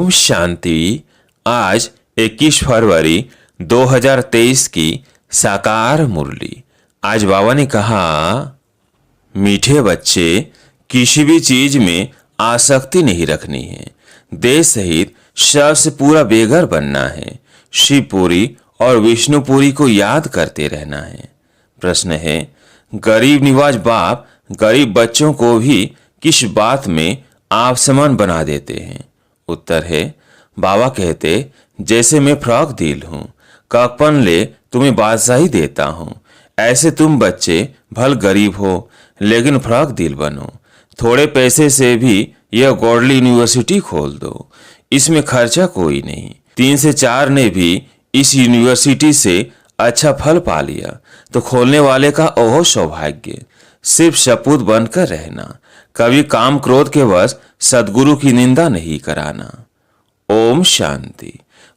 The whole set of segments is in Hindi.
ओम शांति। आज 21 फरवरी 2023 की साकार मुरली। आज बाबा ने कहा, मीठे बच्चे, किसी भी चीज में आसक्ति नहीं रखनी है। देश सहित शव से पूरा बेघर बनना है। शिवपुरी और विष्णुपुरी को याद करते रहना है। प्रश्न है, गरीब निवाज बाप गरीब बच्चों को भी किस बात में आप समान बना देते हैं? उत्तर है, बाबा कहते, जैसे मैं फ्रॉक दिल हूं, कपन ले तुम्हें बादशाही देता हूं, ऐसे तुम बच्चे भल गरीब हो लेकिन फ्रॉक दिल बनो। थोड़े पैसे से भी यह गॉडली यूनिवर्सिटी खोल दो, इसमें खर्चा कोई नहीं। 3 से 4 ने भी इस यूनिवर्सिटी से अच्छा फल पा लिया तो खोलने वाले का ओहो सौभाग्य। सिर्फ सपूत बनकर रहना, कभी काम क्रोध के वश सदगुरु की निंदा नहीं कराना। ओम शांति।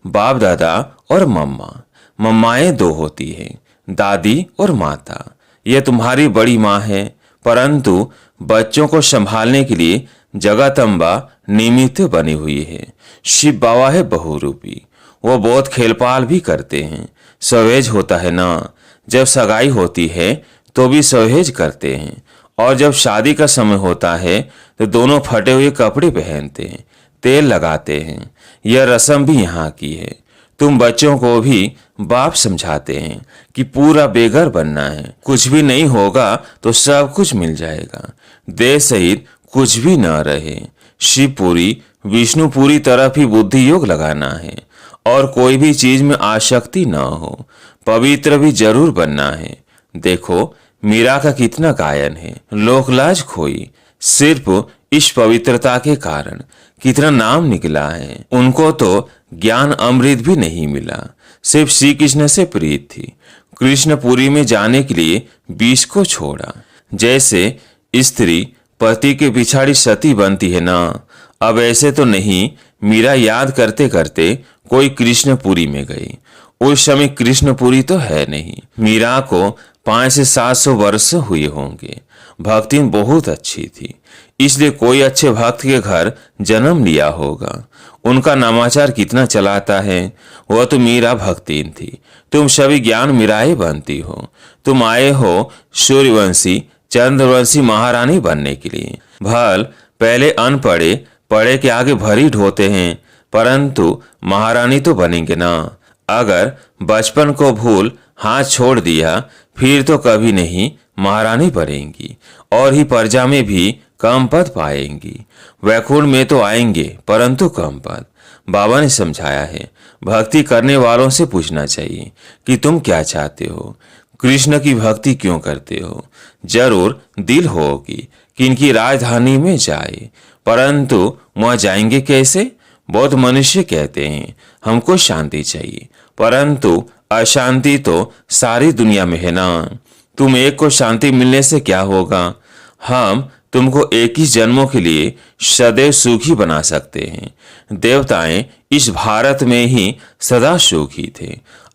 बाप दादा और मम्मा, मम्माएं 2 होती हैं, दादी और माता। यह तुम्हारी बड़ी माँ है, परंतु बच्चों को संभालने के लिए जगदम्बा निमित्त बनी हुई है। शिव बाबा है बहुरूपी, वो बहुत खेलपाल भी करते हैं। सवेज होता है ना, जब सगाई होती है तो भी सहेज करते हैं, और जब शादी का समय होता है तो दोनों फटे हुए कपड़े पहनते हैं, तेल लगाते हैं। यह रस्म भी यहाँ की है। तुम बच्चों को भी बाप समझाते हैं कि पूरा बेघर बनना है। कुछ भी नहीं होगा तो सब कुछ मिल जाएगा। देह सहित कुछ भी न रहे। शिवपुरी विष्णुपुरी तरफ ही बुद्धि योग लगाना है, और कोई भी चीज में आसक्ति न हो। पवित्र भी जरूर बनना है। देखो मीरा का कितना गायन है, लोकलाज खोई। सिर्फ इस पवित्रता के कारण कितना नाम निकला है। उनको तो ज्ञान अमृत भी नहीं मिला, सिर्फ श्री कृष्ण से प्रीत थी। कृष्णपुरी में जाने के लिए विष को छोड़ा। जैसे स्त्री पति के पिछाड़ी सती बनती है ना, अब ऐसे तो नहीं। मीरा याद करते करते कोई कृष्णपुरी में गई। उस समय कृष्णपुरी तो है नहीं। मीरा को 500 से 700 वर्ष हुए होंगे। भक्ति बहुत अच्छी थी, इसलिए कोई अच्छे भक्त के घर जन्म लिया होगा। उनका नामाचार कितना चलाता है। वह तो मीरा भक्तिन थी। तुम सभी ज्ञान मीराएं बनती हो। तुम आए हो सूर्यवंशी चंद्रवंशी महारानी बनने के लिए। भल पहले अनपढ़े पढ़े के आगे भरी ढोते हैं, परंतु महारानी तो बनेंगे ना। अगर बचपन को भूल हाथ छोड़ दिया फिर तो कभी नहीं महारानी बनेंगी, और ही प्रजा में भी कम पद पाएंगी। वैकुंठ में तो आएंगे परंतु कम पद। बाबा ने समझाया है, भक्ति करने वालों से पूछना चाहिए कि तुम क्या चाहते हो, कृष्ण की भक्ति क्यों करते हो। जरूर दिल होगी कि इनकी राजधानी में जाए, परंतु वहां जाएंगे कैसे? बहुत मनुष्य कहते हैं हमको शांति चाहिए, परंतु अशांति तो सारी दुनिया में है ना। तुम एक को शांति मिलने से क्या होगा? हम तुमको 21 जन्मों के लिए सदैव सुखी बना सकते हैं। देवताएं इस भारत में ही सदा सुखी थे।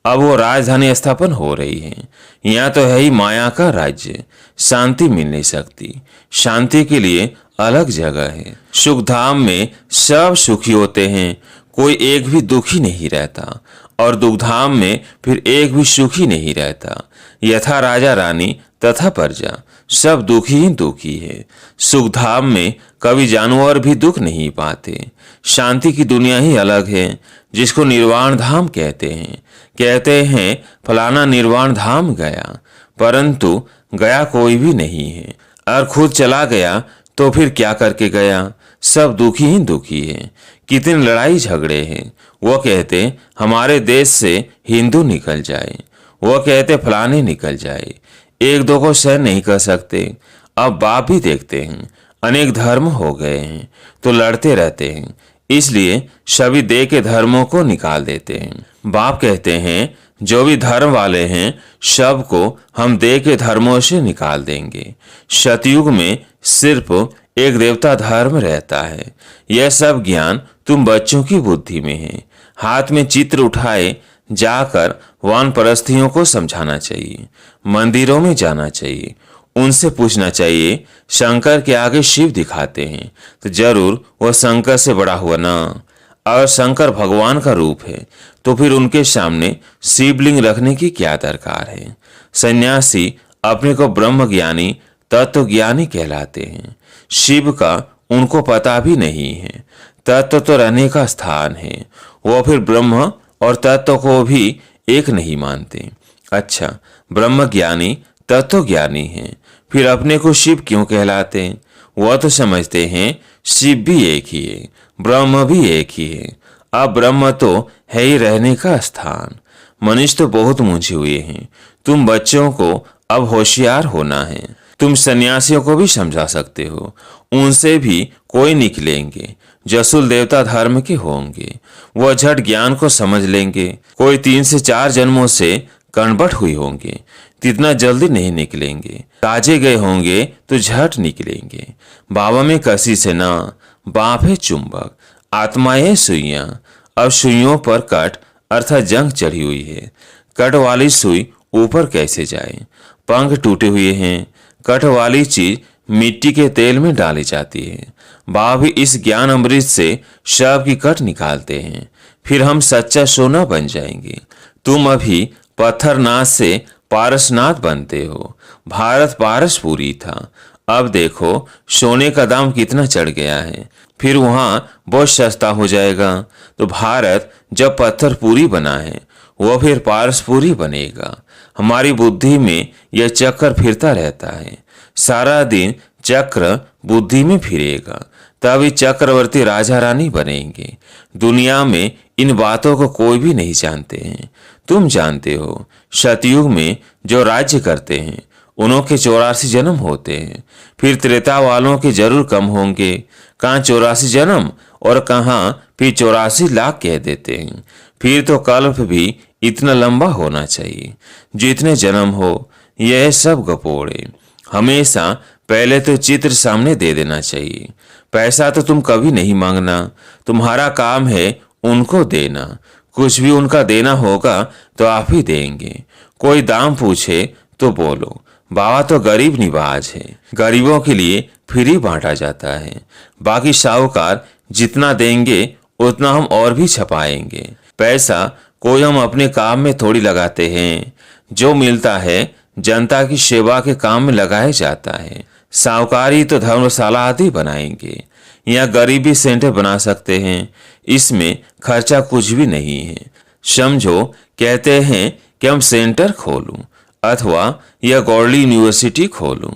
अब वो राजधानी स्थापन हो रही है। यहाँ तो है ही माया का राज्य। शांति मिल नहीं सकती। शांति के लिए अलग जगह है। सुख धाम में सब सुखी होते हैं, कोई एक भी दुखी नहीं रहता, और दुखधाम में फिर एक भी सुखी नहीं रहता। यथा राजा रानी तथा प्रजा सब दुखी ही दुखी है। सुखधाम में कभी जानवर भी दुख नहीं पाते। शांति की दुनिया ही अलग है, जिसको निर्वाण धाम कहते हैं। कहते हैं फलाना निर्वाण धाम गया, परंतु गया कोई भी नहीं है। और खुद चला गया तो फिर क्या करके गया? सब दुखी ही दुखी है। कितने लड़ाई झगड़े हैं। वो कहते हमारे देश से हिंदू निकल जाए, वो कहते फलाने निकल जाए। एक दो को सहन नहीं कर सकते। अब बाप भी देखते हैं अनेक धर्म हो गए हैं तो लड़ते रहते हैं, इसलिए सभी देह के धर्मों को निकाल देते हैं। बाप कहते हैं जो भी धर्म वाले हैं सबको हम देह के धर्मों से निकाल देंगे। सतयुग में सिर्फ एक देवता धर्म रहता है। यह सब ज्ञान तुम बच्चों की बुद्धि में है। हाथ में चित्र उठाए जाकर वानप्रस्थियों को समझाना चाहिए। मंदिरों में जाना चाहिए, उनसे पूछना चाहिए शंकर के आगे शिव दिखाते हैं तो जरूर वह शंकर से बड़ा हुआ ना। अगर शंकर भगवान का रूप है तो फिर उनके सामने शिवलिंग रखने की क्या दरकार है। सन्यासी अपने को ब्रह्म ज्ञानी तत्व ज्ञानी कहलाते हैं। शिव का उनको पता भी नहीं है। तत्व तो रहने का स्थान है, वो फिर ब्रह्म और तत्व को भी एक नहीं मानते। अच्छा, ब्रह्म ज्ञानी तत्व ज्ञानी है, फिर अपने को शिव क्यों कहलाते? वह तो समझते हैं शिव भी एक ही है, ब्रह्म भी एक ही है। अब ब्रह्म तो है ही रहने का स्थान। मनुष्य तो बहुत मूंझे हुए हैं। तुम बच्चों को अब होशियार होना है। तुम सन्यासियों को भी समझा सकते हो, उनसे भी कोई निकलेंगे जो असुर देवता धर्म के होंगे। वह झट ज्ञान को समझ लेंगे। कोई 3 से 4 जन्मों से कणबट हुई होंगे तो इतना जल्दी नहीं निकलेंगे। ताजे गए होंगे तो झट निकलेंगे। बाबा में कसी से ना, बाप है चुंबक, आत्माएं सुइयां। अब सुइयों पर कट अर्थात जंग चढ़ी हुई है। कट वाली सुई ऊपर कैसे जाए? पंख टूटे हुए हैं। कट वाली चीज मिट्टी के तेल में डाली जाती है। बाबा भी इस ज्ञान अमृत से शव की कट निकालते हैं, फिर हम सच्चा सोना बन जाएंगे। तुम अभी पत्थरनाथ से पारसनाथ बनते हो। भारत पारसपुरी था, अब देखो सोने का दाम कितना चढ़ गया है, फिर वहां बहुत सस्ता हो जाएगा। तो भारत जब पत्थरपुरी बना है, वह फिर पारसपुरी बनेगा। हमारी बुद्धि में यह चक्कर फिरता रहता है। सारा दिन चक्र बुद्धि में फिरेगा, तभी चक्रवर्ती राजा रानी बनेंगे। दुनिया में इन बातों को कोई भी नहीं जानते हैं। तुम जानते हो, सतयुग में जो राज्य करते हैं उनके 84 जन्म होते हैं। फिर त्रेता वालों के जरूर कम होंगे। कहाँ 84 जन्म और कहाँ फिर 84 लाख कह देते हैं। फिर तो कल्प भी इतना लंबा होना चाहिए जो इतने जन्म हो। यह सब गपोड़े। हमेशा पहले तो चित्र सामने दे देना चाहिए। पैसा तो तुम कभी नहीं मांगना, तुम्हारा काम है उनको देना। कुछ भी उनका देना होगा तो आप ही देंगे। कोई दाम पूछे तो बोलो बाबा तो गरीब निवाज है, गरीबों के लिए फ्री बांटा जाता है। बाकी साहूकार जितना देंगे उतना हम और भी छपाएंगे। पैसा कोई हम अपने काम में थोड़ी लगाते हैं। जो मिलता है जनता की सेवा के काम में लगाया जाता है। साहूकारी तो धर्मशाला आदि बनाएंगे, यहाँ गरीबी सेंटर बना सकते हैं। इसमें खर्चा कुछ भी नहीं है। समझो कहते हैं कि हम सेंटर खोलूं अथवा यह गॉडली यूनिवर्सिटी खोलूं।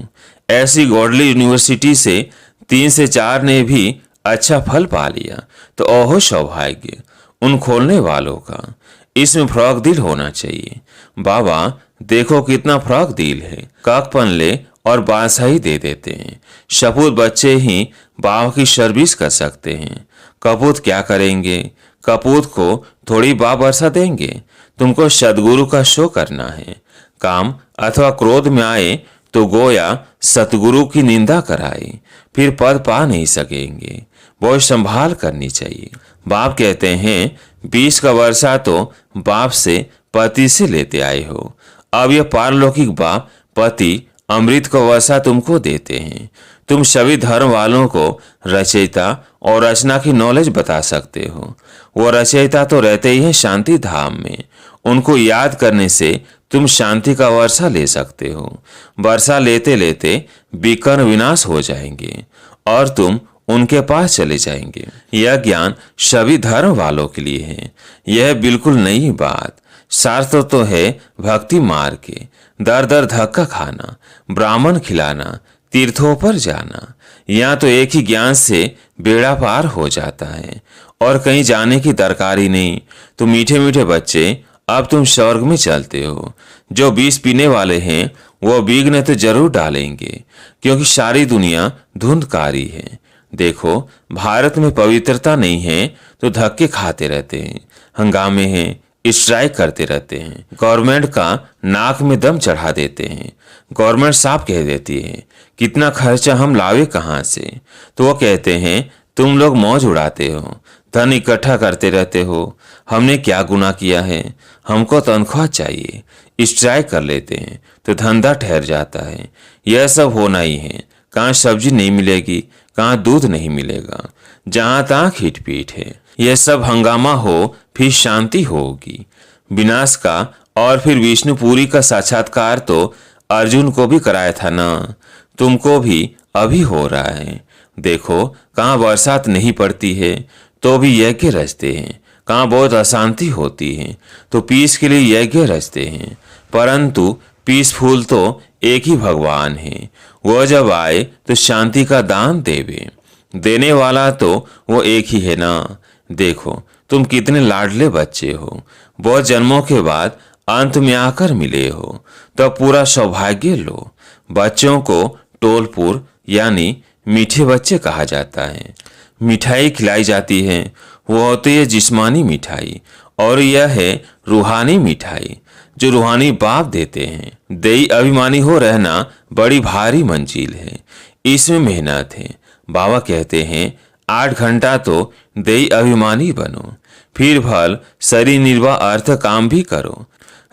ऐसी गॉडली यूनिवर्सिटी से 3 से 4 ने भी अच्छा फल पा लिया तो ओहो सौभाग्य उन खोलने वालों का। इसमें फ्रॉक दिल होना चाहिए। बाबा देखो कितना फ्रॉक दिल है। काकपन ले और बादशाही दे देते हैं। सपूत बच्चे ही बाबा की सर्विस कर सकते हैं। कपूत क्या करेंगे? कपूत को थोड़ी बरसा देंगे। तुमको सदगुरु का शो करना है। काम अथवा क्रोध में आए तो गोया सतगुरु की निंदा कराए, फिर पद पा नहीं सकेंगे। बहुत संभाल करनी चाहिए। बाप कहते हैं 20 का वर्षा तो बाप से पति से लेते आए हो। अब यह पारलौकिक बाप पति अमृत को वर्षा तुमको देते हैं। तुम सभी धर्म वालों को रचयिता और रचना की नॉलेज बता सकते हो। वो रचयिता तो रहते ही हैं शांति धाम में। उनको याद करने से तुम शांति का वर्षा ले सकते हो। वर्षा लेते लेते विकर्ण विनाश हो जाएंगे और तुम उनके पास चले जाएंगे। यह ज्ञान सभी धर्म वालों के लिए है। यह बिल्कुल नई बात। सार्थ तो है भक्ति मार्ग के। दर दर धक्का खाना, ब्राह्मण खिलाना, तीर्थों पर जाना। यहाँ तो एक ही ज्ञान से बेड़ा पार हो जाता है और कहीं जाने की दरकार ही नहीं। तो मीठे मीठे बच्चे, अब तुम स्वर्ग में चलते हो। जो विष पीने वाले हैं वो विघ्न तो जरूर डालेंगे, क्योंकि सारी दुनिया धुंधकारी है। देखो भारत में पवित्रता नहीं है तो धक्के खाते रहते हैं, हंगामे हैं, स्ट्राइक करते रहते हैं। गवर्नमेंट का नाक में दम चढ़ा देते हैं। गवर्नमेंट साफ कह देती है कितना खर्चा हम लावे कहाँ से, तो वो कहते हैं तुम लोग मौज उड़ाते हो, धन इकट्ठा करते रहते हो। हमने क्या गुनाह किया है? हमको तनख्वाह चाहिए। स्ट्राइक कर लेते हैं तो धंधा ठहर जाता है। यह सब होना ही है। कहाँ सब्जी नहीं मिलेगी, कहाँ दूध नहीं मिलेगा। जहां तक हिटपीट है। यह सब हंगामा हो फिर शांति होगी। विनाश का और फिर विष्णुपुरी का साक्षात्कार तो अर्जुन को भी कराया था ना, तुमको भी अभी हो रहा है। देखो, कहाँ बरसात नहीं पड़ती है तो भी यज्ञ रचते हैं, कहाँ बहुत अशांति होती है तो पीस के लिए यज्ञ रचते हैं। परंतु पीसफुल तो एक ही भगवान है। वह जब आए तो शांति का दान देवे। देने वाला तो वो एक ही है ना। देखो, तुम कितने लाडले बच्चे हो, बहुत जन्मों के बाद अंत में आकर मिले हो, तब पूरा सौभाग्य लो। बच्चों को टोलपुर यानी मीठे बच्चे कहा जाता है। मिठाई खिलाई जाती है, वो होती है जिस्मानी मिठाई, और यह है रूहानी मिठाई जो रूहानी बाप देते हैं। देई अभिमानी हो रहना बड़ी भारी मंजिल है, इसमें मेहनत है। बाबा कहते हैं 8 घंटा तो देई अभिमानी बनो, फिर भल शरीर निर्वाह अर्थ काम भी करो।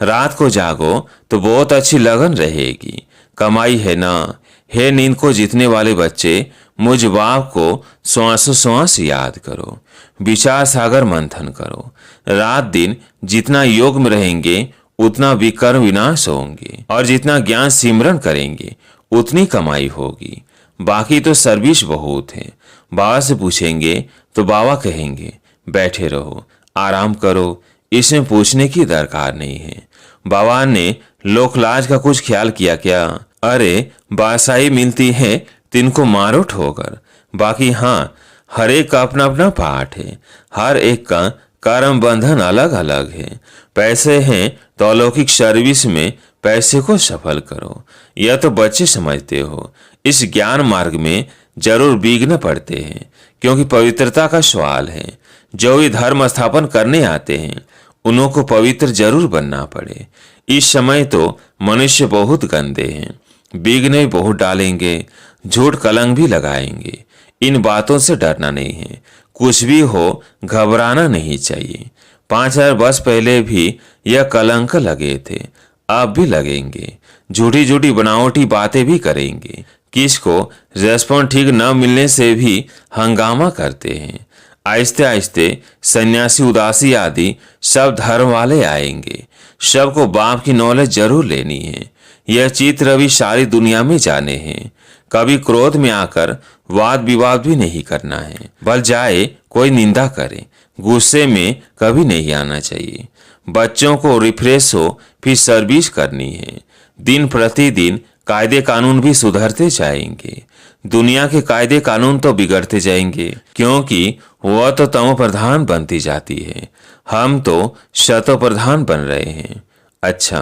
रात को जागो तो बहुत अच्छी लगन रहेगी, कमाई है ना। हे नींद को जीतने वाले बच्चे, मुझ बाप को श्वासों श्वास याद करो, विचार सागर मंथन करो। रात दिन जितना योग में रहेंगे उतना विकर्म विनाश होंगे, और जितना ज्ञान सिमरन करेंगे उतनी कमाई होगी। बाकी तो सर्विस बहुत है। बाबा से पूछेंगे तो बाबा कहेंगे बैठे रहो, आराम करो, इसमें पूछने की दरकार नहीं है। बाबा ने लोकलाज का कुछ ख्याल किया क्या? अरे, बादशाही मिलती है तिनको मारो ठोकर। बाकी हाँ, हर एक का अपना अपना पाठ है, हर एक का कर्म बंधन अलग अलग है। पैसे हैं तो अलौकिक सर्विस में पैसे को सफल करो, यह तो बच्चे समझते हो। इस ज्ञान मार्ग में जरूर विघ्न पड़ते हैं, क्योंकि पवित्रता का सवाल है। जो भी धर्म स्थापन करने आते हैं उन्हों को पवित्र जरूर बनना पड़े। इस समय तो मनुष्य बहुत गंदे हैं, विघ्न भी बहुत डालेंगे, झूठ कलंक भी लगाएंगे। इन बातों से डरना नहीं है, कुछ भी हो घबराना नहीं चाहिए। 5000 वर्ष पहले भी यह कलंक लगे थे, अब भी लगेंगे। झूठी झूठी बनावटी बातें भी करेंगे। किसको रेस्पॉन्ड ठीक न मिलने से भी हंगामा करते हैं। आहिस्ते आहिस्ते सन्यासी, उदासी आदि सब धर्म वाले आएंगे। सबको बाप की नॉलेज जरूर लेनी है। यह चित्र भी सारी दुनिया में जाने हैं। कभी क्रोध में आकर वाद विवाद भी नहीं करना है। बल जाए कोई निंदा करे, गुस्से में कभी नहीं आना चाहिए। बच्चों को रिफ्रेश हो फिर सर्विस करनी है। दिन प्रतिदिन कायदे कानून भी सुधरते जाएंगे। दुनिया के कायदे कानून तो बिगड़ते जाएंगे, क्योंकि वह तो तमो प्रधान बनती जाती है। हम तो शतो प्रधान बन रहे हैं। अच्छा,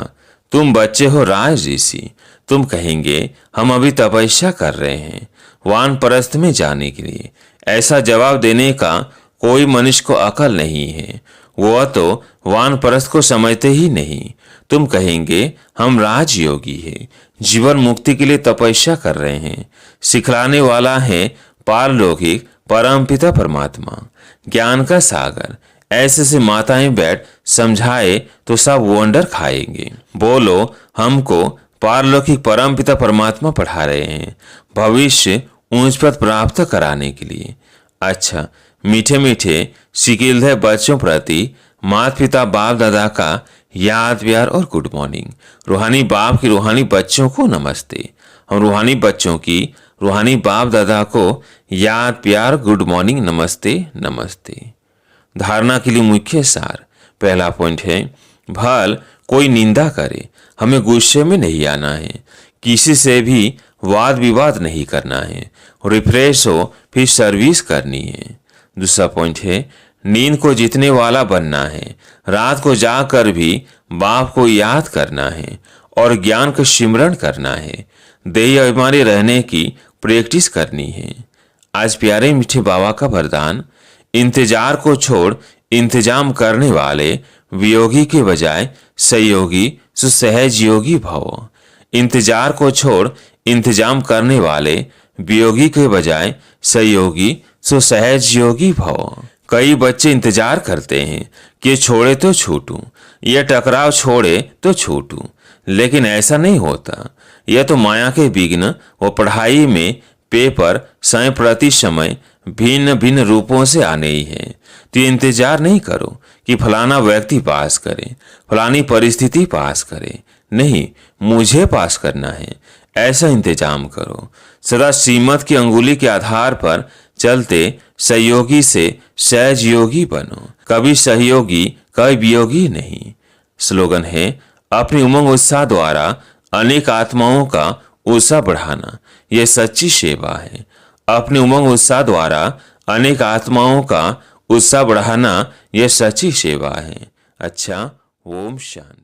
तुम बच्चे हो राज ऋषि, तुम कहेंगे हम अभी तपस्या कर रहे हैं वानप्रस्थ में जाने के लिए। ऐसा जवाब देने का कोई मनुष्य को अकल नहीं है, वह तो वानप्रस्थ को समझते ही नहीं। तुम कहेंगे हम राजयोगी हैं, जीवन मुक्ति के लिए तपस्या कर रहे हैं। सिखलाने वाला है पारलौकिक परमपिता परमात्मा, ज्ञान का सागर। ऐसे से माताएं बैठ समझाए तो सब वंडर खाएंगे। बोलो हमको पारलौकिक परमपिता परमात्मा पढ़ा रहे हैं, भविष्य ऊंच पद प्राप्त कराने के लिए। अच्छा, मीठे मीठे सिकिलधे बच्चों प्रति माता पिता बाप दादा का याद प्यार और गुड मॉर्निंग। रूहानी बाप की रूहानी बच्चों को नमस्ते। हम रूहानी बच्चों की रूहानी बाप दादा को याद प्यार गुड मॉर्निंग नमस्ते नमस्ते। धारणा के लिए मुख्य सार। पहला पॉइंट है, भल कोई निंदा करे, हमें गुस्से में नहीं आना है, किसी से भी वाद विवाद नहीं करना है, रिफ्रेश हो फिर सर्विस करनी है। दूसरा पॉइंट है, नींद को जीतने वाला बनना है, रात को जाकर भी बाप को याद करना है और ज्ञान का सिमरण करना है। देही अभिमानी रहने की प्रैक्टिस करनी है। आज प्यारे मीठे बाबा का वरदान, इंतजार को छोड़ इंतजाम करने वाले वियोगी के बजाय सहयोगी सुसहज योगी भव। इंतजार को छोड़ इंतजाम करने वाले वियोगी के बजाय सहयोगी सुसहज योगी भव। कई बच्चे इंतजार करते हैं कि छोड़े तो छूटूं, यह टकराव छोड़े तो छूटूं, लेकिन ऐसा नहीं होता। यह तो माया के विघ्न व पढ़ाई में पेपर समय प्रति समय भिन्न भिन्न रूपों से आने ही हैं। तो ये इंतजार नहीं करो कि फलाना व्यक्ति पास करे, फलानी परिस्थिति पास करे। नहीं, मुझे पास करना है, ऐसा इंतजाम करो। सदा श्रीमत की अंगुली के आधार पर चलते सहयोगी से सहज योगी बनो, कभी सहयोगी कभी वियोगी नहीं। स्लोगन है, अपनी उमंग उत्साह द्वारा अनेक आत्माओं का उत्साह बढ़ाना, यह सच्ची सेवा है। अपनी उमंग उत्साह द्वारा अनेक आत्माओं का उत्साह बढ़ाना, यह सच्ची सेवा है। अच्छा, ओम शांति।